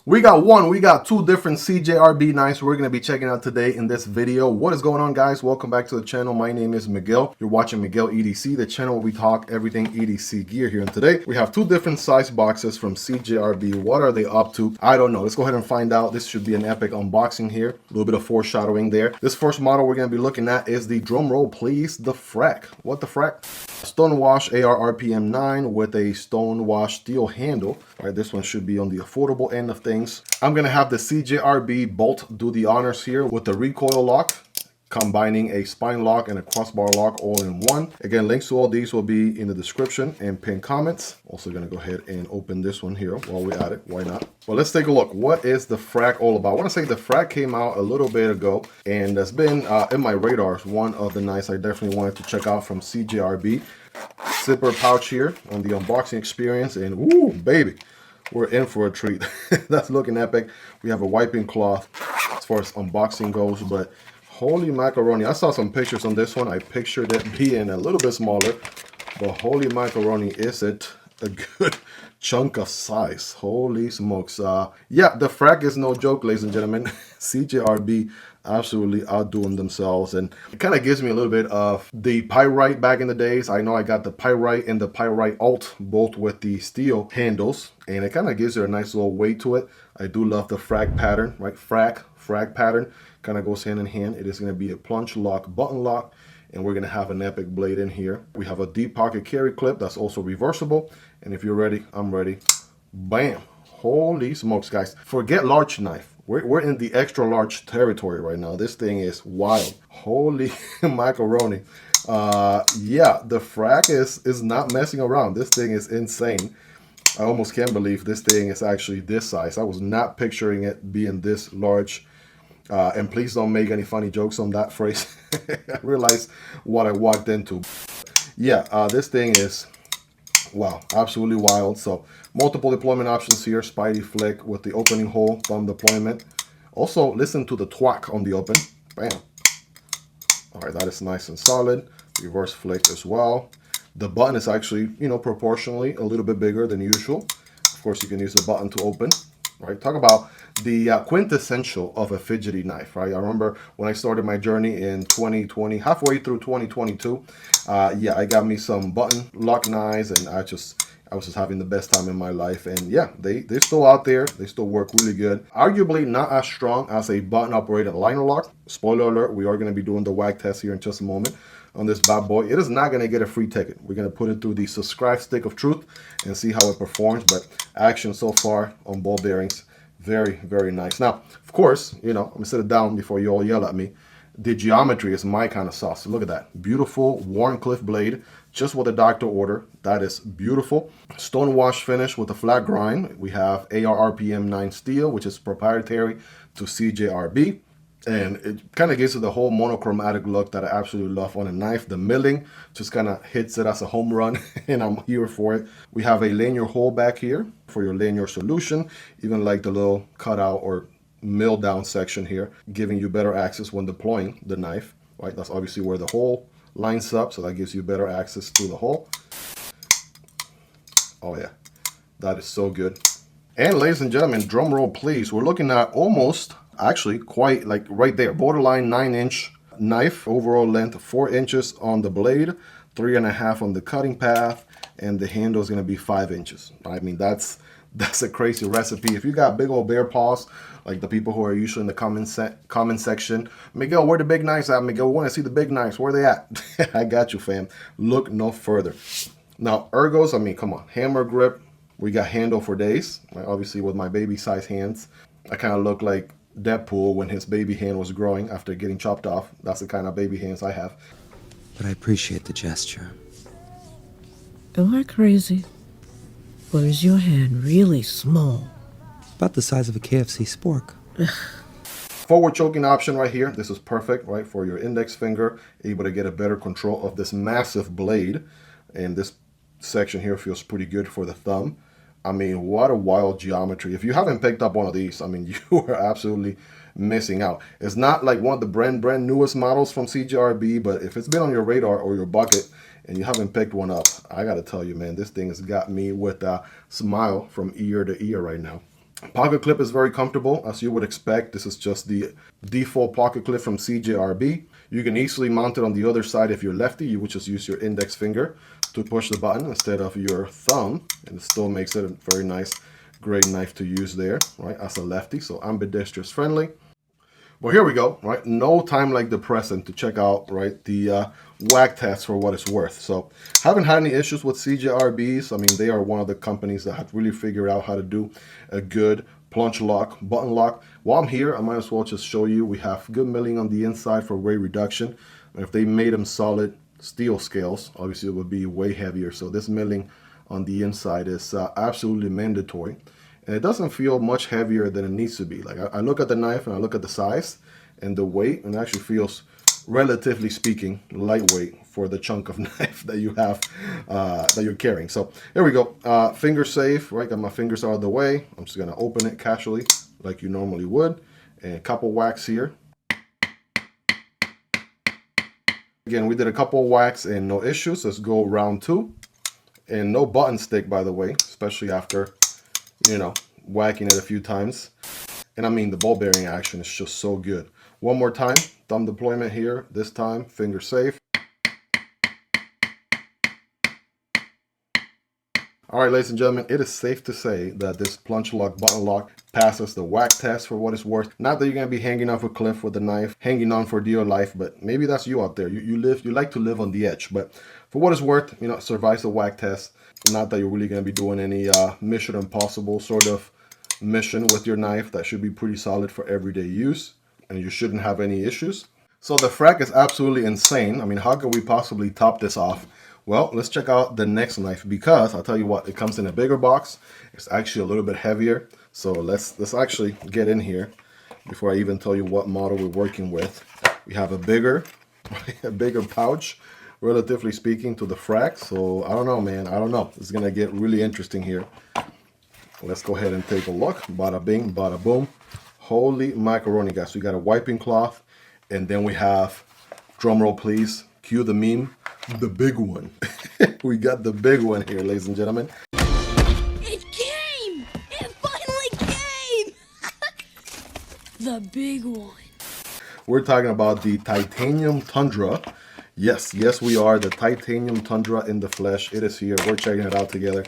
We got two different CJRB knives we're going to be checking out today in this video. What is going on, guys? Welcome back to the channel. My name is Miguel. You're watching Miguel EDC, the channel where we talk everything EDC gear here. And today we have two different size boxes from CJRB. What are they up to? I don't know. Let's go ahead and find out. This should be an epic unboxing here. A little bit of foreshadowing there. This first model we're going to be looking at is the, drum roll please, the Frack. What the Frack? Stonewash AR RPM 9 with a stonewash steel handle. All right, this one should be on the affordable end of things. I'm gonna have the CJRB Bolt do the honors here with the recoil lock, combining a spine lock and a crossbar lock all in one. Again, links to all these will be in the description and pinned comments. Also gonna go ahead and open this one here while we're at it. Why not? Well, let's take a look. What is the Frack all about? I want to say the Frack came out a little bit ago and that's been in my radars. One of the knives I definitely wanted to check out from CJRB. Zipper pouch here on the unboxing experience, and woo, baby, we're in for a treat. That's looking epic. We have a wiping cloth as far as unboxing goes, but holy macaroni. I saw some pictures on this one. I pictured it being a little bit smaller, but holy macaroni, is it a good chunk of size. Holy smokes. Yeah, the Frack is no joke, ladies and gentlemen. CJRB absolutely outdoing themselves, and it kind of gives me a little bit of the Pyrite back in the days. I know I got the Pyrite and the Pyrite Alt, both with the steel handles, and it kind of gives you a nice little weight to it. I do love the Frack pattern, right? Frack pattern kind of goes hand in hand. It is going to be a plunge lock, button lock, and we're going to have an epic blade in here. We have a deep pocket carry clip that's also reversible, and if you're ready, I'm ready. Bam. Holy smokes, guys. Forget large knife. We're in the extra large territory right now. This thing is wild. Holy macaroni. Yeah, the Frack is not messing around. This thing is insane. I almost can't believe this thing is actually this size. I was not picturing it being this large. And please don't make any funny jokes on that phrase. I realized what I walked into. Yeah, this thing is, wow, absolutely wild. So multiple deployment options here. Spidey flick with the opening hole, thumb deployment. Also, listen to the thwack on the open. Bam. All right, that is nice and solid. Reverse flick as well. The button is actually, you know, proportionally a little bit bigger than usual. Of course, you can use the button to open. Right, talk about the quintessential of a fidgety knife, right? I remember when I started my journey in 2020, halfway through 2022, yeah, I got me some button lock knives, and I was just having the best time in my life. And yeah, they're still out there. They still work really good. Arguably not as strong as a button operated liner lock. Spoiler alert, we are going to be doing the wag test here in just a moment on this bad boy. It is not going to get a free ticket. We're going to put it through the subscribe stick of truth and see how it performs. But action so far on ball bearings, very, very nice. Now, of course, you know, I'm going to sit it down before you all yell at me. The geometry is my kind of sauce. Look at that. Beautiful Warncliffe blade, just what the doctor ordered. That is beautiful. Stonewash finish with a flat grind. We have AR RPM 9 steel, which is proprietary to CJRB. And it kind of gives it the whole monochromatic look that I absolutely love on a knife. The milling just kind of hits it as a home run, and I'm here for it. We have a lanyard hole back here for your lanyard solution, even like the little cutout or mill down section here, giving you better access when deploying the knife. Right, that's obviously where the hole lines up, so that gives you better access to the hole. Oh yeah, that is so good. And ladies and gentlemen, drum roll please. We're looking at almost, actually quite like right there, borderline 9-inch knife, overall length 4 inches on the blade, 3.5 on the cutting path, and the handle is going to be 5 inches. I mean, that's a crazy recipe. If you got big old bear paws, like the people who are usually in the comment section, Miguel, where the big knives at? Miguel, we want to see the big knives. Where they at? I got you, fam. Look no further. Now, ergos, I mean, come on, hammer grip. We got handle for days. Right? Obviously, with my baby size hands, I kind of look like Deadpool when his baby hand was growing after getting chopped off. That's the kind of baby hands I have. But I appreciate the gesture. Am I crazy? Or is your hand really small? About the size of a KFC spork. Forward choking option right here. This is perfect, right, for your index finger, able to get a better control of this massive blade. And this section here feels pretty good for the thumb. I mean, what a wild geometry. If you haven't picked up one of these, I mean, you are absolutely missing out. It's not like one of the brand newest models from CJRB, but if it's been on your radar or your bucket and you haven't picked one up, I got to tell you, man, this thing has got me with a smile from ear to ear right now. Pocket clip is very comfortable, as you would expect. This is just the default pocket clip from CJRB. You can easily mount it on the other side. If you're lefty, you would just use your index finger to push the button instead of your thumb, and it still makes it a very nice, great knife to use there, right, as a lefty, so ambidextrous friendly. Well, here we go, right? No time like the present to check out, right, the whack test for what it's worth. So haven't had any issues with CJRBs. I mean, they are one of the companies that have really figured out how to do a good plunge lock, button lock. While I'm here, I might as well just show you, we have good milling on the inside for weight reduction. And if they made them solid steel scales, obviously it would be way heavier. So this milling on the inside is absolutely mandatory. And it doesn't feel much heavier than it needs to be. Like I look at the knife and I look at the size and the weight, and it actually feels, relatively speaking, lightweight for the chunk of knife that you have, that you're carrying. So here we go. Finger safe, right? Got my fingers out of the way. I'm just gonna open it casually like you normally would. And a couple whacks here. Again, we did a couple whacks and no issues. Let's go round 2. And no button stick, by the way, especially after, you know, whacking it a few times. And I mean, the ball bearing action is just so good. One more time, thumb deployment here. This time, finger safe. All right, ladies and gentlemen, it is safe to say that this plunge lock, button lock passes the whack test for what it's worth. Not that you're gonna be hanging off a cliff with a knife, hanging on for dear life, but maybe that's you out there. You like to live on the edge, but for what it's worth, you know, it survives the whack test. Not that you're really gonna be doing any Mission Impossible sort of mission with your knife. That should be pretty solid for everyday use, and you shouldn't have any issues. So the Frack is absolutely insane. I mean, how could we possibly top this off? Well, let's check out the next knife, because I'll tell you what, it comes in a bigger box. It's actually a little bit heavier. So let's actually get in here before I even tell you what model we're working with. We have a bigger pouch, relatively speaking, to the Frack. So I don't know, man. I don't know. It's gonna get really interesting here. Let's go ahead and take a look. Bada bing, bada boom. Holy macaroni, guys. We got a wiping cloth, and then we have, drumroll please, cue the meme, the big one. We got the big one here, ladies and gentlemen. It came! It finally came! The big one. We're talking about the titanium Tundra. Yes, we are. The titanium Tundra in the flesh. It is here. We're checking it out together.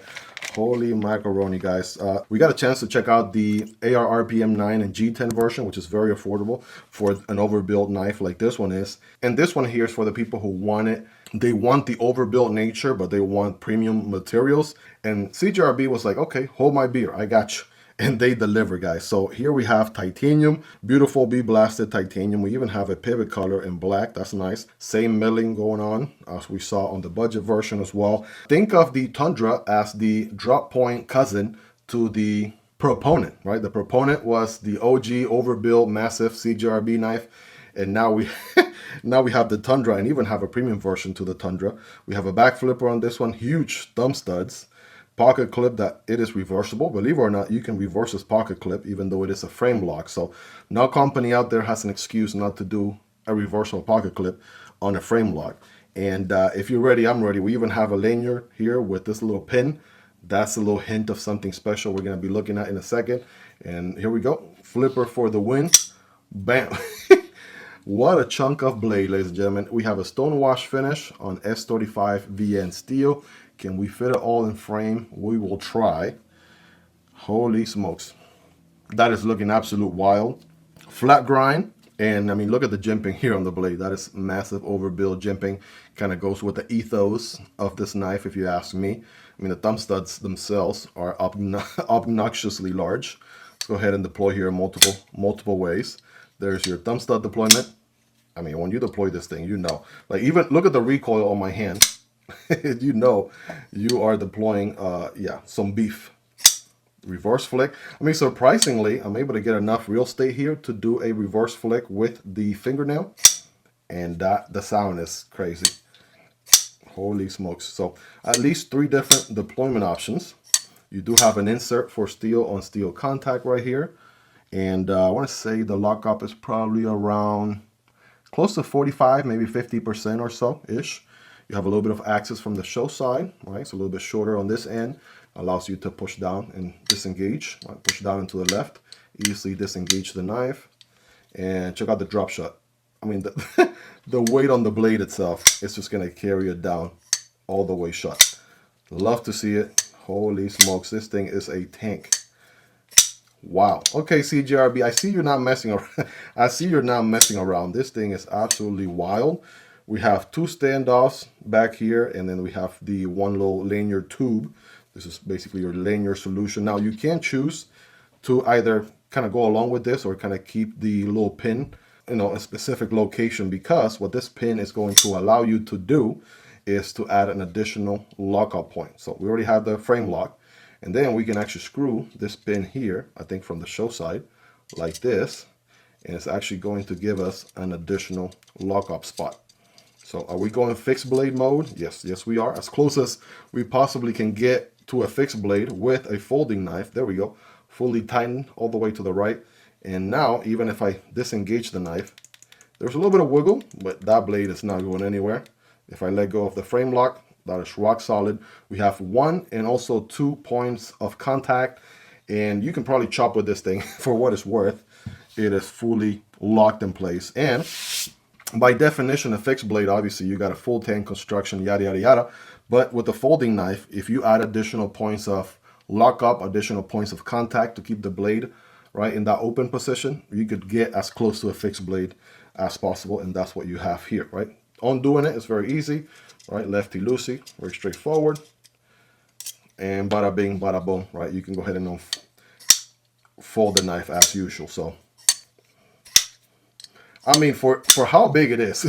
Holy macaroni, guys. We got a chance to check out the AR RPM 9 and G10 version, which is very affordable for an overbuilt knife like this one is. And this one here is for the people who want it. They want the overbuilt nature, but they want premium materials. And CJRB was like, okay, hold my beer. I got you. And they deliver, guys. So here we have titanium, beautiful bee-blasted titanium. We even have a pivot color in black. That's nice. Same milling going on as we saw on the budget version as well. Think of the Tundra as the drop point cousin to the Proponent, right? The Proponent was the OG overbuilt massive CJRB knife. And now we have the Tundra, and even have a premium version to the Tundra. We have a back flipper on this one, huge thumb studs. Pocket clip that it is reversible. Believe it or not, you can reverse this pocket clip even though it is a frame lock. So no company out there has an excuse not to do a reversible pocket clip on a frame lock. And if you're ready, I'm ready. We even have a lanyard here with this little pin. That's a little hint of something special we're going to be looking at in a second. And here we go. Flipper for the win. Bam. What a chunk of blade, ladies and gentlemen. We have a stonewash finish on S35 VN steel. Can we fit it all in frame? We will try. Holy smokes. That is looking absolute wild. Flat grind. And I mean, look at the jimping here on the blade. That is massive overbuild jimping. Kind of goes with the ethos of this knife, if you ask me. I mean, the thumb studs themselves are obnoxiously large. Let's go ahead and deploy here in multiple ways. There's your thumb stud deployment. I mean, when you deploy this thing, you know. Like, even look at the recoil on my hand. You know you are deploying yeah, some beef. Reverse flick. I mean, surprisingly, I'm able to get enough real estate here to do a reverse flick with the fingernail, and the sound is crazy. Holy smokes. So at least 3 different deployment options. You do have an insert for steel on steel contact right here, and I want to say the lockup is probably around close to 45, maybe 50% or so ish. You have a little bit of access from the show side, right? It's a little bit shorter on this end. allows you to push down and disengage. Right? Push down and to the left, easily disengage the knife. And check out the drop shot. I mean, the weight on the blade itself is just going to carry it down all the way shut. Love to see it. Holy smokes, this thing is a tank. Wow. Okay, CJRB, I see you're not messing around. I see you're not messing around. This thing is absolutely wild. We have 2 standoffs back here, and then we have the one little lanyard tube. This is basically your lanyard solution. Now, you can choose to either kind of go along with this or kind of keep the little pin, you know, a specific location, because what this pin is going to allow you to do is to add an additional lockup point. So we already have the frame lock, and then we can actually screw this pin here, I think from the show side, like this, and it's actually going to give us an additional lockup spot. So are we going fixed blade mode? Yes, we are. As close as we possibly can get to a fixed blade with a folding knife. There we go. Fully tightened all the way to the right. And now, even if I disengage the knife, there's a little bit of wiggle, but that blade is not going anywhere. If I let go of the frame lock, that is rock solid. We have 1 and also 2 points of contact, and you can probably chop with this thing for what it's worth. It is fully locked in place. And by definition, a fixed blade, obviously you got a full tank construction, yada, yada, yada. But with the folding knife, if you add additional points of lockup, additional points of contact to keep the blade right in that open position, you could get as close to a fixed blade as possible. And that's what you have here, right? Undoing it is very easy, right? Lefty loosey, very straightforward. And bada bing, bada boom, right? You can go ahead and fold the knife as usual. So, I mean, for how big it is,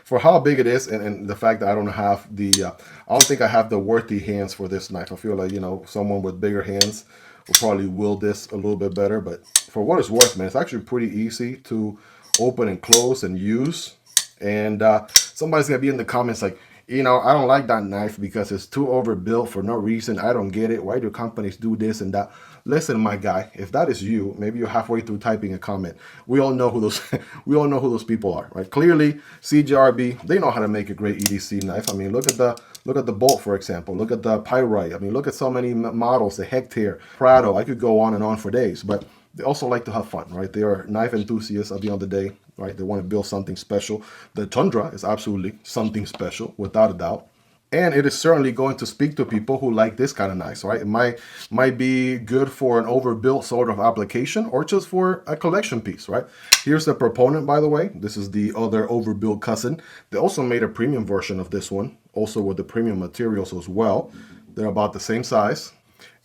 for how big it is, and the fact that I don't have the, I don't think I have the worthy hands for this knife. I feel like, you know, someone with bigger hands will probably wield this a little bit better. But for what it's worth, man, it's actually pretty easy to open and close and use. And somebody's going to be in the comments like, you know, I don't like that knife because it's too overbuilt for no reason. I don't get it. Why do companies do this and that? Listen, my guy, if that is you, maybe you're halfway through typing a comment. We all know who those people are, right? Clearly, CJRB, they know how to make a great EDC knife. I mean, look at the Bolt, for example. Look at the Pyrite. I mean, look at so many models, the Hectare, Prado. I could go on and on for days, but they also like to have fun, right? They are knife enthusiasts at the end of the day, right? They want to build something special. The Tundra is absolutely something special, without a doubt. And it is certainly going to speak to people who like this kind of knife, right? It might be good for an overbuilt sort of application or just for a collection piece, right? Here's the Proponent, by the way. This is the other overbuilt cousin. They also made a premium version of this one, also with the premium materials as well. They're about the same size.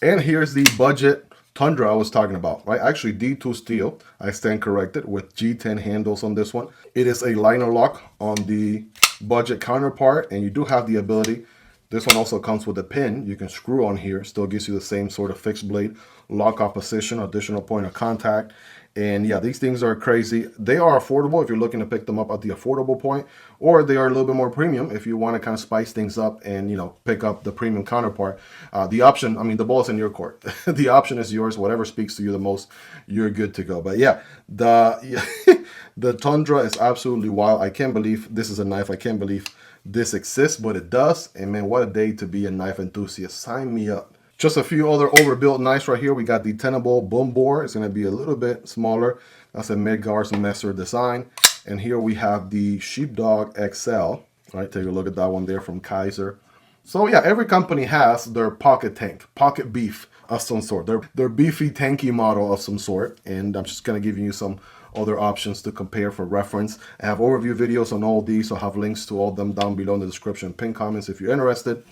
And here's the budget Tundra I was talking about, right? Actually, D2 steel, I stand corrected, with G10 handles on this one. It is a liner lock on the budget counterpart, and you do have the ability. This one also comes with a pin you can screw on here. Still gives you the same sort of fixed blade lockup position, additional point of contact. And yeah, these things are crazy. They are affordable if you're looking to pick them up at the affordable point, or they are a little bit more premium if you want to kind of spice things up and, you know, pick up the premium counterpart. The option, I mean, the ball's in your court. The option is yours. Whatever speaks to you the most, you're good to go. But yeah, the Tundra is absolutely wild. I can't believe this is a knife. I can't believe this exists, but it does. And man, what a day to be a knife enthusiast. Sign me up. Just a few other overbuilt knives right here. We got the Tenable Bombur. It's going to be a little bit smaller. That's a Midgard's Messer design. And here we have the Sheepdog XL. All right, take a look at that one there from Kizer. So yeah, every company has their pocket tank, pocket beef of some sort. Their beefy, tanky model of some sort. And I'm just going to give you some other options to compare for reference. I have overview videos on all these, so I'll have links to all of them down below in the description, pin comments if you're interested.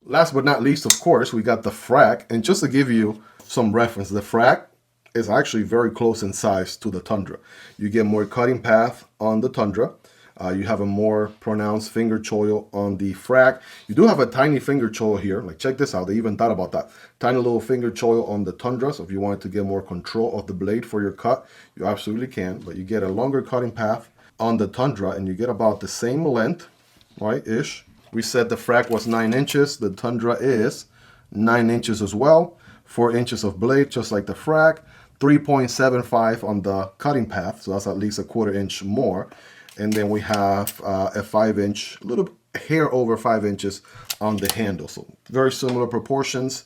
Last but not least, of course, we got the Frack. And just to give you some reference, the Frack is actually very close in size to the Tundra. You get more cutting path on the Tundra. You have a more pronounced finger choil on the Frack. You do have a tiny finger choil here. Like, check this out. They even thought about that. Tiny little finger choil on the Tundra. So if you wanted to get more control of the blade for your cut, you absolutely can. But you get a longer cutting path on the Tundra, and you get about the same length, right, ish. We said the Frack was 9 inches. The Tundra is 9 inches as well. 4 inches of blade, just like the Frack. 3.75 on the cutting path, so that's at least a 1/4 inch more. And then we have a 5-inch, little hair over 5 inches on the handle. So very similar proportions.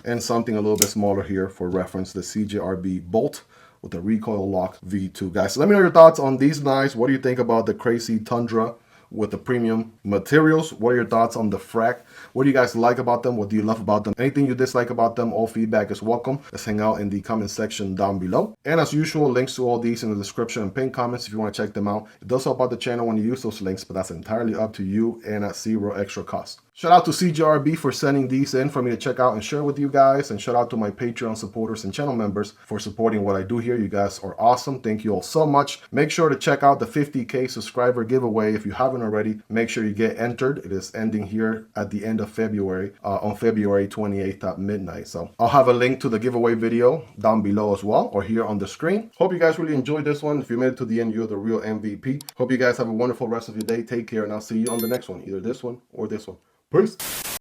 and something a little bit smaller here for reference, the CJRB Bolt with the recoil lock V2. Guys, so let me know your thoughts on these knives. What do you think about the crazy Tundra with the premium materials? What are your thoughts on the Frack? What do you guys like about them? What do you love about them? Anything you dislike about them? All feedback is welcome. Let's hang out in the comment section down below. And as usual, links to all these in the description and pinned comments if you want to check them out. It does help out the channel when you use those links, but that's entirely up to you and at zero extra cost. Shout out to CJRB for sending these in for me to check out and share with you guys. And shout out to my Patreon supporters and channel members for supporting what I do here. You guys are awesome. Thank you all so much. Make sure to check out the 50K subscriber giveaway if you haven't already. Make sure you get entered. It is ending here at the end of February, on February 28th at midnight. So I'll have a link to the giveaway video down below as well, or here on the screen. Hope you guys really enjoyed this one. If you made it to the end, you're the real MVP. Hope you guys have a wonderful rest of your day. Take care, and I'll see you on the next one, either this one or this one. Peace.